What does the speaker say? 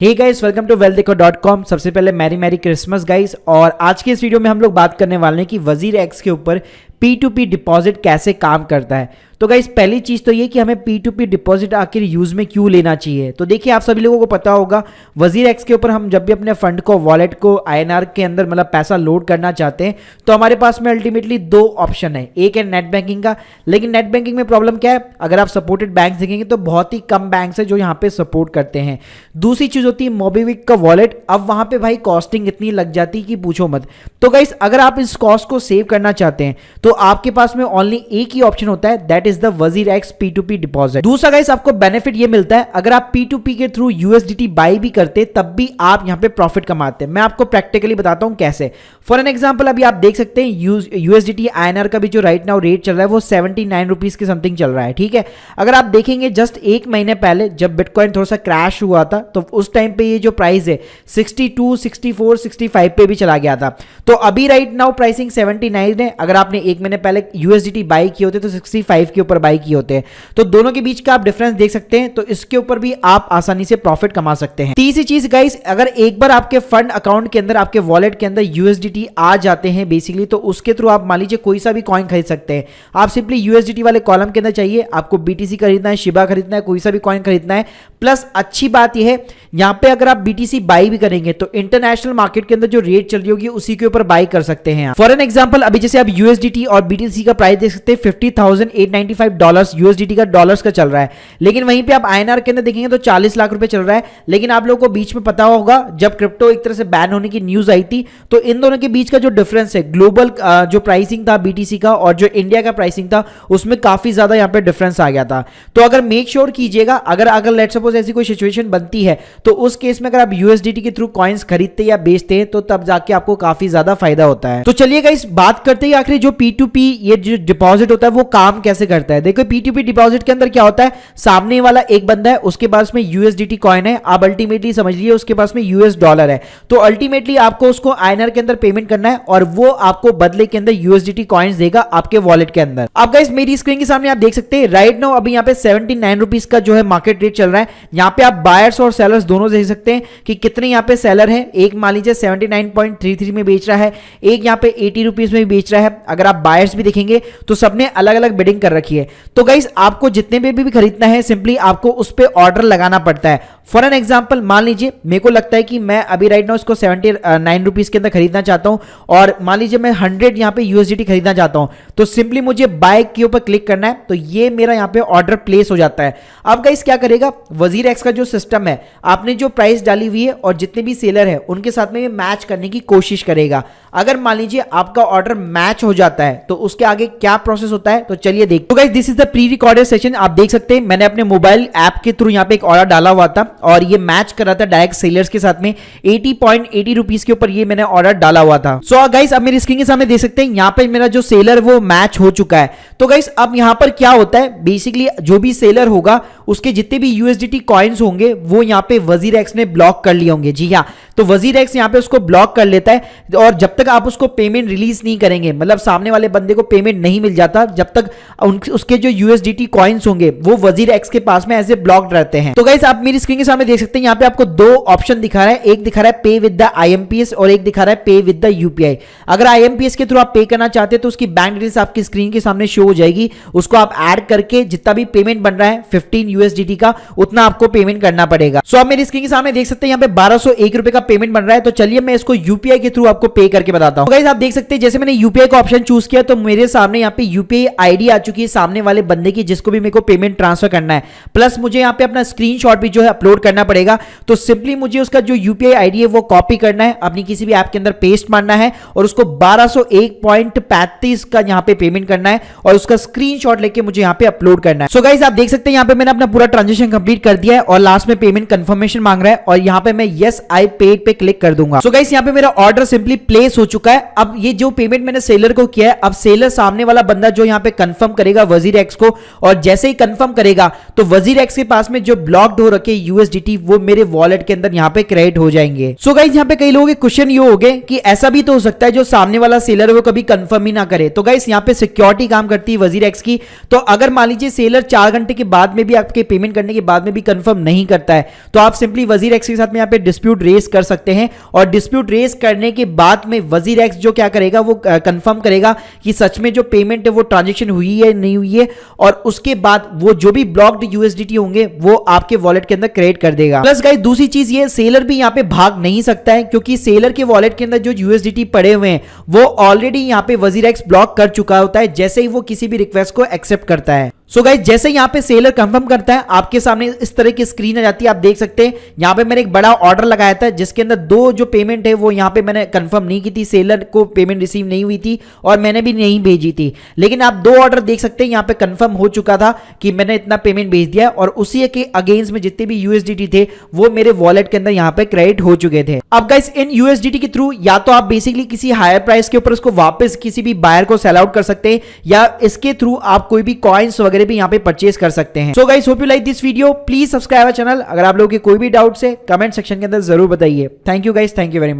Hey guys, welcome to wealthdeco.com। सबसे पहले Mary merry Christmas guys. और आज के इस वीडियो में हम लोग बात करने वाले हैं कि वजीर एक्स के ऊपर P2P डिपॉजिट कैसे काम करता है। तो गाइस पहली चीज़ तो ये कि हमें P2P डिपॉजिट आखिर यूज़ में क्यों लेना चाहिए। तो देखिए, आप सभी लोगों को पता होगा वजीर एक्स के ऊपर हम जब भी अपने फंड को वॉलेट को INR के अंदर मतलब पैसा लोड करना चाहते हैं तो हमारे पास में अल्टीमेटली दो ऑप्शन है। एक है नेट बैंकिंग का, लेकिन नेट बैंकिंग में प्रॉब्लम क्या है, अगर आप सपोर्टेड बैंक देखेंगे तो बहुत ही कम बैंक है जो यहाँ पे सपोर्ट करते हैं। दूसरी चीज़ होती है मोबीक्विक का वॉलेट। अब वहाँ पे भाई कॉस्टिंग इतनी लग जाती है कि पूछो मत। तो गाइस अगर आप इस कॉस्ट को सेव करना चाहते हैं तो आपके पास में ओनली एक ही ऑप्शन होता है, दैट इज द वजीर एक्स P2P डिपॉजिट। दूसरा गाइस आपको बेनिफिट ये मिलता है, अगर आप P2P के थ्रू USDT बाई भी करते तब भी आप यहां पे प्रॉफिट कमाते हैं। मैं आपको प्रैक्टिकली बताता हूं कैसे। फॉर एन एग्जांपल अभी आप देख सकते हैं USDT INR का भी जो राइट नाउ रेट चल रहा है वो 79 रुपीज के समथिंग चल रहा है, ठीक है। अगर आप देखेंगे जस्ट एक महीने पहले जब बिटकॉइन थोड़ा सा क्रैश हुआ था तो उस टाइम पे ये जो प्राइस है 62, 64, 65 पे भी चला गया था। तो अभी राइट नाउ प्राइसिंग 79 है। अगर आपने एक महीने पहले USDT बाई किए होते तो 65 के ऊपर बाई किए होते हैं। तो दोनों के बीच का आप डिफरेंस देख सकते हैं। तो इसके ऊपर भी आप आसानी से प्रॉफिट कमा सकते हैं। तीसरी चीज गाइस, अगर एक बार आपके फंड अकाउंट के अंदर आपके वॉलेट के अंदर USDT आ जाते हैं बेसिकली, तो उसके थ्रू आप मान लीजिए कोई सा भी कॉइन खरीद सकते हैं। आप सिंपली USDT वाले कॉलम के अंदर चाहिए, आपको BTC खरीदना है, शिबा खरीदना है, कोई सा भी कॉइन खरीदना है। प्लस अच्छी बात यह है यहां पे अगर आप BTC बाई भी करेंगे तो इंटरनेशनल मार्केट के अंदर जो रेट चल रही होगी उसी के ऊपर बाई कर सकते हैं। फॉर एन एग्जांपल अभी जैसे आप USDT और BTC का प्राइस देख सकते हैं $50,895 USDT का डॉलर्स का चल रहा है, लेकिन वहीं पे आप INR के अंदर देखेंगे तो 40 लाख रुपए चल रहा है। लेकिन आप लोगों को बीच में पता होगा जब क्रिप्टो एक तरह से बैन होने की न्यूज आई थी तो इन दोनों के बीच का जो डिफरेंस है ग्लोबल जो प्राइसिंग था BTC का और जो इंडिया का प्राइसिंग था उसमें काफी ज्यादा यहाँ पे डिफरेंस आ गया था। तो अगर मेक श्योर कीजिएगा अगर लेट्स सपोज ऐसी कोई सिचुएशन बनती है तो उस केस में अगर आप USDT के थ्रू कॉइन्स खरीदते या बेचते हैं तो तब जाके आपको काफी ज्यादा फायदा होता है। तो चलिए गाइस बात करते हैं आखिर जो P2P ये जो डिपॉजिट होता है वो काम कैसे करता है। देखो P2P डिपॉजिट के अंदर क्या होता है, सामने वाला एक बंदा है उसके पास में USDT कॉइन है, आप अल्टीमेटली समझ लीजिए उसके पास में US डॉलर है। तो अल्टीमेटली आपको उसको INR के अंदर पेमेंट करना है और वो आपको बदले के अंदर USDT कॉइन्स देगा आपके वॉलेट के अंदर। अब गाइस मेरी स्क्रीन के सामने आप देख सकते हैं राइट नाउ अभी यहाँ पे 79 रुपीज का जो है मार्केट रेट चल रहा है। यहाँ पे आप बायर्स और सेलर्स दोनों देख सकते हैं कि कितने यहाँ पे सेलर है। एक मान लीजिए 79.33 में बेच रहा है, एक यहाँ पे 80 रुपीज में बेच रहा है। अगर आप बायर्स भी देखेंगे तो सबने अलग अलग बिडिंग कर रखी है। तो गाइस आपको जितने पे भी खरीदना है सिंपली आपको उस पे ऑर्डर लगाना पड़ता है। फॉर एन एग्जांपल मान लीजिए मेरे को लगता है कि मैं अभी राइट नाउ इसको 79 रुपीज के अंदर खरीदना चाहता हूं और मान लीजिए मैं 100 यहाँ पे USDT खरीदना चाहता हूं तो सिंपली मुझे बाय के ऊपर क्लिक करना है तो ये मेरा यहाँ पे ऑर्डर प्लेस हो जाता है। अब गाइस क्या करेगा वजीर एक्स का जो सिस्टम है, आपने जो प्राइस डाली हुई है और जितने भी सेलर है उनके साथ में ये मैच करने की कोशिश करेगा। अगर मान लीजिए आपका ऑर्डर मैच हो जाता है तो उसके आगे क्या प्रोसेस होता है तो चलिए देखते हैं। तो guys this is the pre recorded session. आप देख सकते हैं मैंने अपने मोबाइल ऐप के थ्रू यहाँ पे एक ऑर्डर डाला हुआ था और ये मैच कर रहा था डायरेक्ट सेलर्स के साथ में 80.80 रुपीज के ऊपर ये मैंने ऑर्डर डाला हुआ था। सो गाइस अब मेरी स्क्रीन के सामने देख सकते हैं यहाँ पे मेरा जो सेलर वो मैच हो चुका है। तो गाइस अब यहाँ पर क्या होता है, बेसिकली जो भी सेलर होगा उसके जितने भी USDT कॉइन्स होंगे वो यहाँ पे वजीर एक्स ने ब्लॉक कर लिए होंगे। जी हाँ, तो वजीर एक्स यहाँ पे उसको ब्लॉक कर लेता है और जब तक आप उसको पेमेंट रिलीज नहीं करेंगे, मतलब सामने वाले बंदे को पेमेंट नहीं मिल जाता जब तक उसके जो USDT कॉइन्स होंगे वो वजीर एक्स के पास में ऐसे ब्लॉक्ड रहते हैं। तो गाइस आप मेरी स्क्रीन के सामने देख सकते हैं यहाँ पे आपको दो ऑप्शन दिखा रहा है, एक दिखा रहा है पे विद द IMPS और एक दिखा रहा है पे विद द UPI। अगर IMPS के थ्रू आप पे करना चाहते हैं तो उसकी बैंक डिटेल्स आपकी स्क्रीन के सामने शो हो जाएगी, उसको आप ऐड करके जितना भी पेमेंट बन रहा है 15 USDT का उतना आपको पेमेंट करना पड़ेगा। सो आप मेरी स्क्रीन के सामने देख सकते हैं यहाँ पे 1201 रुपए का पेमेंट बन रहा है। तो चलिए मैं इसको UPI के थ्रू आपको पे करके बताता हूँ। तो गाइस आप देख सकते हैं जैसे मैंने UPI का ऑप्शन चूज किया तो मेरे सामने यहाँ पे UPI ID आ चुकी है सामने वाले बंदे की जिसको भी मेरे को पेमेंट ट्रांसफर करना है। प्लस मुझे यहाँ पे अपना स्क्रीनशॉट भी जो है अपलोड करना पड़ेगा। तो सिंपली मुझे उसका जो UPI ID है वो कॉपी करना है, अपनी किसी भी ऐप के अंदर पेस्ट मारना है और उसको 1201.35 का यहाँ पे पेमेंट करना है और उसका स्क्रीनशॉट लेके मुझे यहाँ पे अपलोड करना है। सो गाइस आप देख सकते हैं यहाँ पे मैंने अपना पूरा ट्रांजेक्शन कंप्लीट कर दिया है और लास्ट में पेमेंट कंफर्मेशन मांग रहा है और यहाँ पे मैं यस आई पेड पे क्लिक कर दूंगा। सो गाइस यहाँ पे मेरा ऑर्डर सिंपली प्लेस हो चुका है। अब ये जो पेमेंट मैंने सेलर को किया है, अब सेलर सामने वाला बंदा जो यहाँ पे कंफर्म करेगा करेगा वजीर एक्स को, और जैसे ही कंफर्म करेगा तो वजीर एक्स के पास में जो ब्लॉक्ड हो रखे यूएसडीटी वो मेरे वॉलेट के अंदर यहाँ पे क्रेडिट हो जाएंगे। सो गाइस यहाँ पे कई लोगों के क्वेश्चन ये हो गए कि ऐसा भी तो हो सकता है जो सामने वाला सेलर है वो कभी कंफर्म ही ना करे। तो गाइस यहाँ पे सिक्योरिटी काम करती है वजीर एक्स की। तो अगर मान लीजिए सेलर 4 घंटे के बाद में भी आपके पेमेंट करने के बाद में भी कंफर्म नहीं करता है तो आप सिंपली वजीर एक्स के साथ में यहाँ पे डिस्प्यूट रेज कर सकते हैं, और डिस्प्यूट रेज करने के बाद में वजीर एक्स जो क्या करेगा वो कंफर्म करेगा कि सच में जो पेमेंट है वो ट्रांजेक्शन हुई है नहीं हुई है, और उसके बाद वो जो भी ब्लॉक्ड यूएसडीटी होंगे वो आपके वॉलेट के अंदर क्रेडिट कर देगा। प्लस गाइस दूसरी चीज ये, सेलर भी यहाँ पे भाग नहीं सकता है क्योंकि सेलर के वॉलेट के अंदर जो यूएसडीटी पड़े हुए हैं वो ऑलरेडी यहाँ पे वजीर एक्स ब्लॉक कर चुका होता है जैसे ही वो किसी भी रिक्वेस्ट को एक्सेप्ट करता है। सो गाइस जैसे यहाँ पे सेलर कंफर्म करता है आपके सामने इस तरह की स्क्रीन आ जाती है। आप देख सकते हैं यहाँ पे मैंने एक बड़ा ऑर्डर लगाया था जिसके अंदर 2 जो पेमेंट है वो यहाँ पे मैंने कंफर्म नहीं की थी, सेलर को पेमेंट रिसीव नहीं हुई थी और मैंने भी नहीं भेजी थी। लेकिन आप 2 ऑर्डर देख सकते हैं यहाँ पे कंफर्म हो चुका था कि मैंने इतना पेमेंट भेज दिया, और उसी के अगेंस्ट में जितने भी यूएसडीटी थे वो मेरे वॉलेट के अंदर यहाँ पे क्रेडिट हो चुके थे। अब गाइस इन यूएसडीटी के थ्रू या तो आप बेसिकली किसी हायर प्राइस के ऊपर उसको वापस किसी भी बायर को सेल आउट कर सकते हैं, या इसके थ्रू आप कोई भी कॉइन्स वगैरह भी यहाँ पे परचेज कर सकते हैं। So guys hope you like this video, please subscribe our channel. अगर आप लोगों के कोई भी डाउट्स है कमेंट सेक्शन के अंदर जरूर बताइए। Thank you guys, thank you very much.